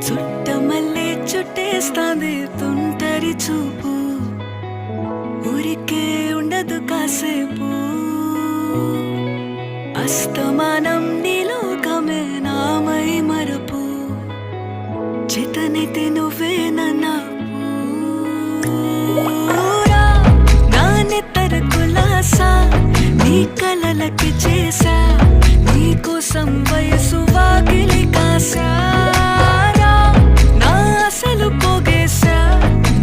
చుట్టమల్లే చుట్టేస్తాంది తుంటరి చూపు ఊరికే ఉండదు కాసేపు అస్తమానం నీలోకమే నామై మరపు చేతనైతే నువ్వే నన్నా నానెత్తర కులాసా నీ కలలకి చేసా నీ కోసం వయసు వాకిలి కాసా నా అసలు పోగేసా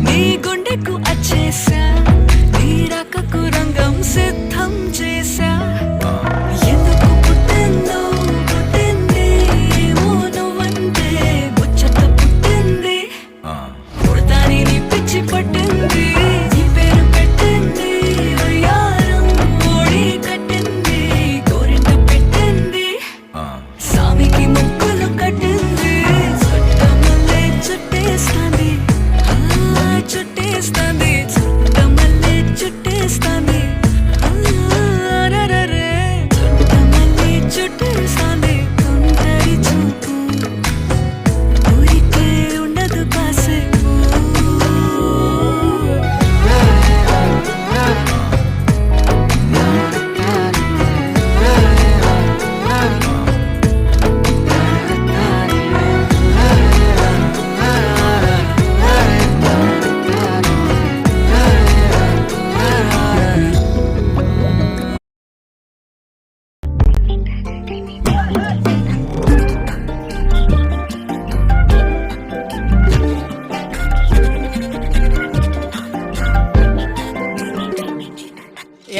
నీ గుండెకు అచ్చేసా నీ రకకు రంగం సిద్ధం చేసా ఎందుకు పుట్టిందో పుట్టింది ఏమో నువ్వంటే ముచ్చట పుట్టింది పుడతాని నీ పిచ్చి పట్టింది నీ పేరు పెట్టింది వయ్యారం ఓడి కట్టింది గోరింట పెట్టింది సామికి ముక్కులు కట్టింది చుట్టమల్లే చుట్టేస్తాంది చుట్టేస్తాంది చుట్టమల్లే చుట్టేస్తాంది రరరే చుట్టమల్లే చుట్టేస్తాంది తుంటరి చూపు ఊరికే ఉండదు కాసేపు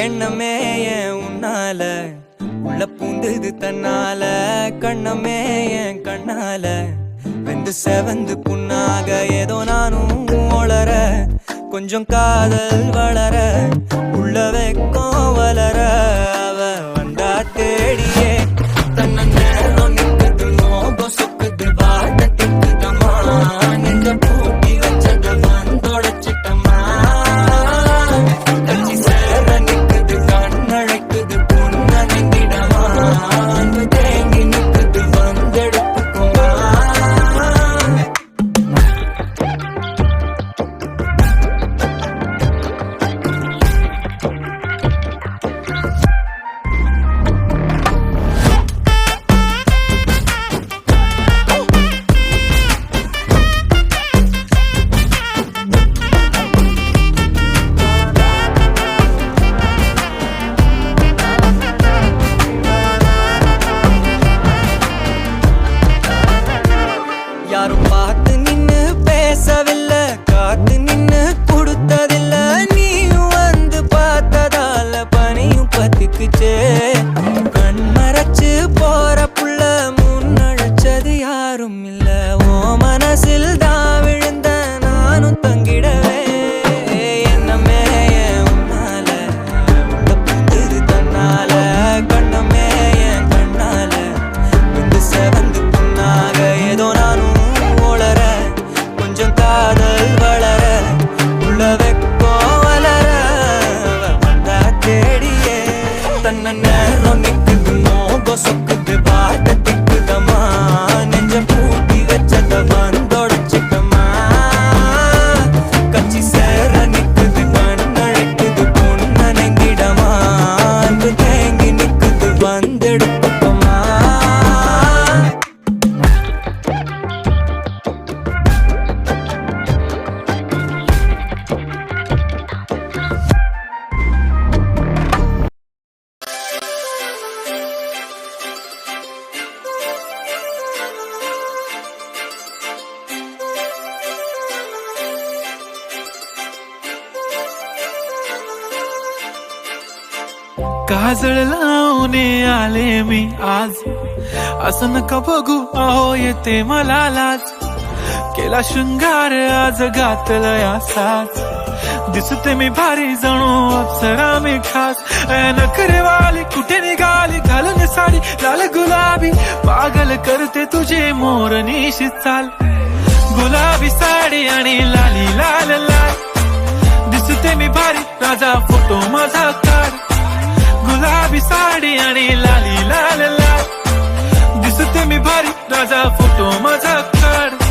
எண்ணமே ஏன் உன்னால உள்ள பூந்தது தன்னால கண்ணமே என் கண்ணால வெந்து செவந்து புண்ணாக ஏதோ நானும் ஒளர கொஞ்சம் காதல் வளர உள்ள வெக்கம் வளர அவ வந்தா தேடியே தன்னை நேரம் நிற்குது மோகம் சொக்குது வாட்ட திக்குதம்மா நெஞ்ச பூட்டி வச்சத வந்தொடச்சிட்டம்மா கட்சி சேர நிக்குது கண்ணழைக்குது புன்னணிங்கிடமா அன்பு தேங்கி நிக்குது வந்தெடுத்துக்குமா யாரும் பார்த்து நின்னு பேசவில்லை காத்து நின்னு கொடுத்ததில்லை நீயும் வந்து பார்த்ததால பனியும் பத்திக்குச்சே கண் மறைச்சு போற புள்ள முன்னழைச்சது யாரும் இல்ல ஓ மனசில் தான் விழுந்த நானும் தங்கிடவே என்னமே என் உன்னால உள்ள புந்தது தன்னால கண்ணமே என் கண்ணால வந்து செவந்து புண்ணாக ஏதோ நானும் ஒளர கொஞ்சம் காதல் வளர உள்ள வெக்கம் வளர அவ வந்தா தேடியே தன்னை நேரம் நிக்குது மோகம் சொக்குது பாட்ட திக்குதம்மா நெஞ்ச பூட்டி வச்சத வந்தொடச்சிட்டம்மா கட்சி சேர நிக்குது கண்ணழைக்குது பொன்னணங்கிடமா அன்பு தேங்கி நிக்குது வந்தெடுத்துக்கம்மா काजळ लावणे आले मी आज असं नका बघू अहो येते मला लाज केला शृंगार आज घातलं असाच दिसते मी भारी जणू अप्सरा मी खास नखरेवाली कुठे निघाली घालून साडी लाल गुलाबी पागल करते तुझे मोरनीशी चाल गुलाबी साडी आणि लाली लाल लाल दिसते मी भारी राजा फोटो माझा काढ गुलाबी साडी आणि लाली लाल लाल दिसते मी भारी राजा फोटो माझा काढ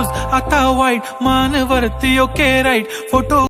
रोज आता वाईट मान वरती ओके राईट फोटो